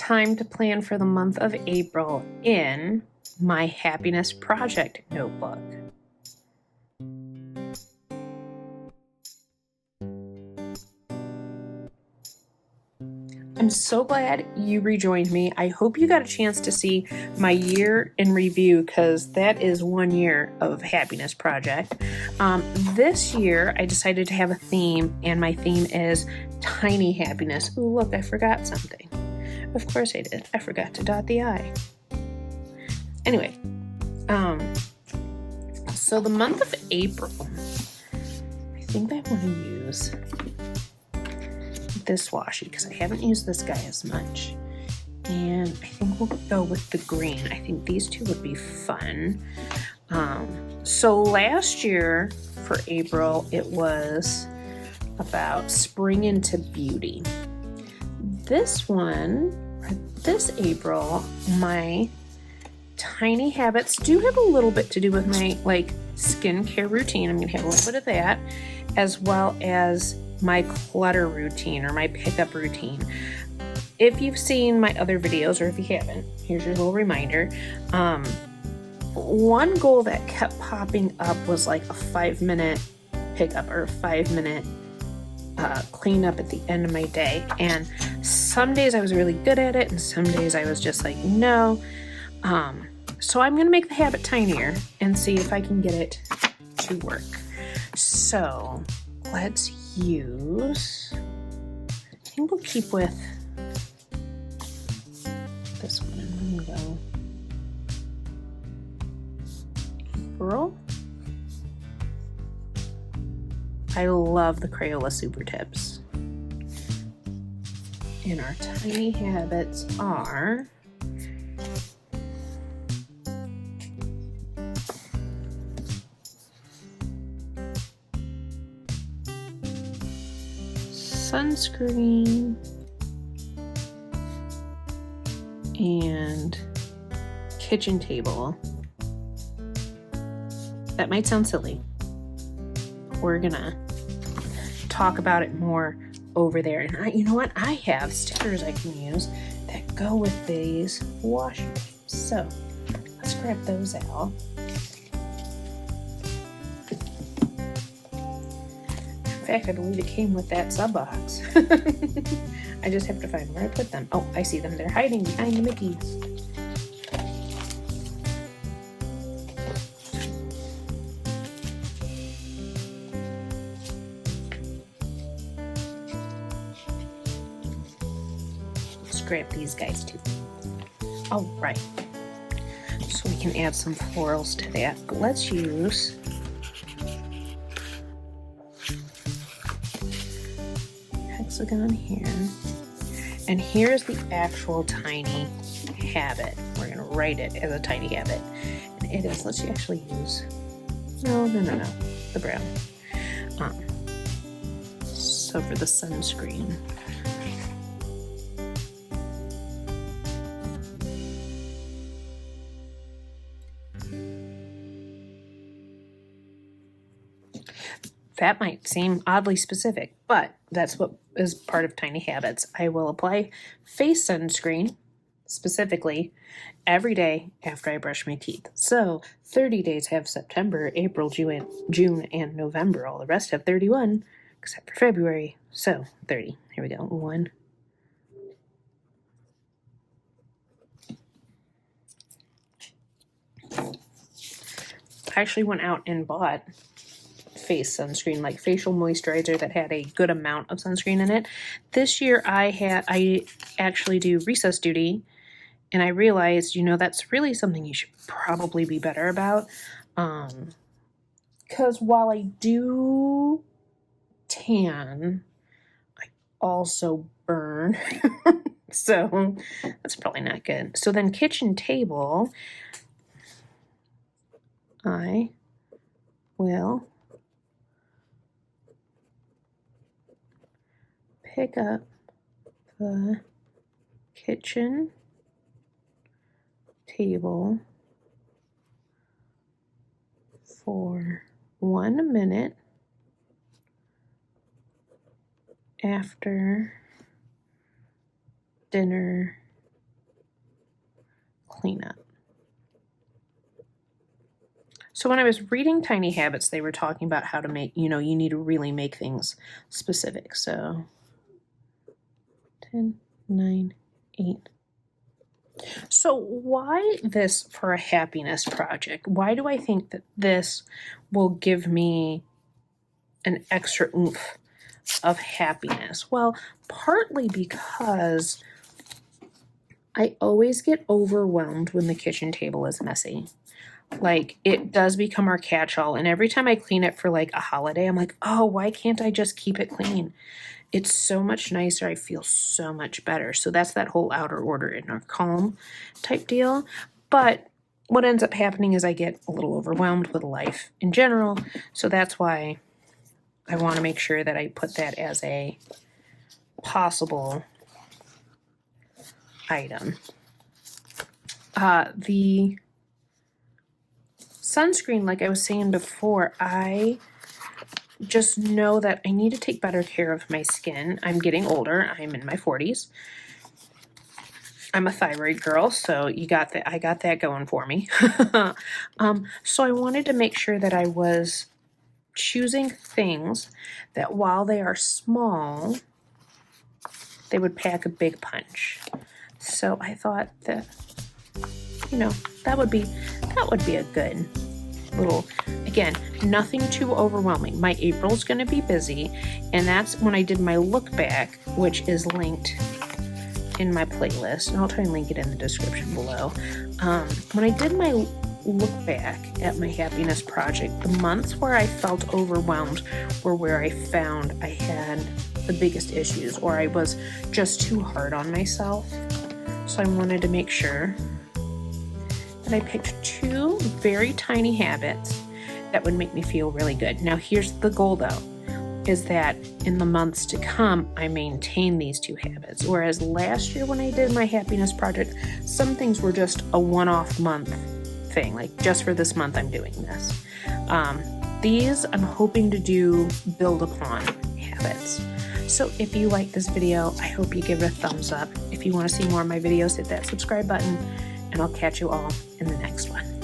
time to plan for the month of April in my happiness project notebook. I'm so glad you rejoined me. I hope you got a chance to see my year in review, because that is 1 year of happiness project. This year I decided to have a theme, and my theme is tiny happiness. Ooh, look, I forgot something. Of course I did. I forgot to dot the I. Anyway, so the month of April, I think I want to use this washi because I haven't used this guy as much, and I think we'll go with the green. I think these two would be fun. So last year for April, it was about spring into beauty. This one, this April, my tiny habits do have a little bit to do with my skincare routine. I'm gonna have a little bit of that, as well as my clutter routine or my pickup routine. If you've seen my other videos, or if you haven't, here's your little reminder. One goal that kept popping up was like a 5-minute pickup or a 5-minute cleanup at the end of my day. And some days I was really good at it, and some days I was just like, no. So I'm gonna make the habit tinier and see if I can get it to work. So let's use, I think we'll keep with this one. I'm gonna go April. I love the Crayola Super Tips. And our tiny habits are sunscreen and kitchen table. That might sound silly. We're gonna talk about it more over there. And you know what? I have stickers I can use that go with these washi tapes. So let's grab those out. In fact, I believe it came with that sub box. I just have to find where I put them. Oh, I see them. They're hiding behind the Mickeys. Let's grab these guys too. Oh, right. So we can add some florals to that. But let's use hexagon here, and here's the actual tiny habit. We're gonna write it as a tiny habit, and it is, let's actually use, no, the brown. So for the sunscreen, that might seem oddly specific, but that's what is part of tiny habits. I will apply face sunscreen specifically every day after I brush my teeth. So 30 days have September, April, June, and November. All the rest have 31, except for February. So 30. Here we go. 1. I actually went out and bought face sunscreen, like facial moisturizer that had a good amount of sunscreen in it. This year I actually do recess duty, and I realized, that's really something you should probably be better about. Because while I do tan, I also burn. So that's probably not good. So then kitchen table, I will pick up the kitchen table for 1 minute after dinner cleanup. So when I was reading Tiny Habits, they were talking about how to make, you need to really make things specific. So 10, 9, 8. So why this for a happiness project? Why do I think that this will give me an extra oomph of happiness? Well, partly because I always get overwhelmed when the kitchen table is messy. Like, it does become our catch-all, and every time I clean it for like a holiday, I'm like, oh, why can't I just keep it clean? It's so much nicer. I feel so much better. So that's that whole outer order, inner calm type deal. But what ends up happening is I get a little overwhelmed with life in general. So that's why I want to make sure that I put that as a possible item. The sunscreen, like I was saying before, I just know that I need to take better care of my skin. I'm getting older. I'm in my 40s. I'm a thyroid girl, so I got that going for me. So I wanted to make sure that I was choosing things that while they are small, they would pack a big punch. So I thought that, that would be a good little, again, nothing too overwhelming. My April's going to be busy, and that's when I did my look back, which is linked in my playlist, and I'll try and link it in the description below. When I did my look back at my happiness project, the months where I felt overwhelmed were where I found I had the biggest issues, or I was just too hard on myself. So I wanted to make sure that I picked 2 very tiny habits that would make me feel really good. Now here's the goal though, is that in the months to come, I maintain these 2 habits. Whereas last year when I did my happiness project, some things were just a one-off month thing, like just for this month I'm doing this. These I'm hoping to build upon habits. So if you like this video, I hope you give it a thumbs up. If you want to see more of my videos, hit that subscribe button, and I'll catch you all in the next one.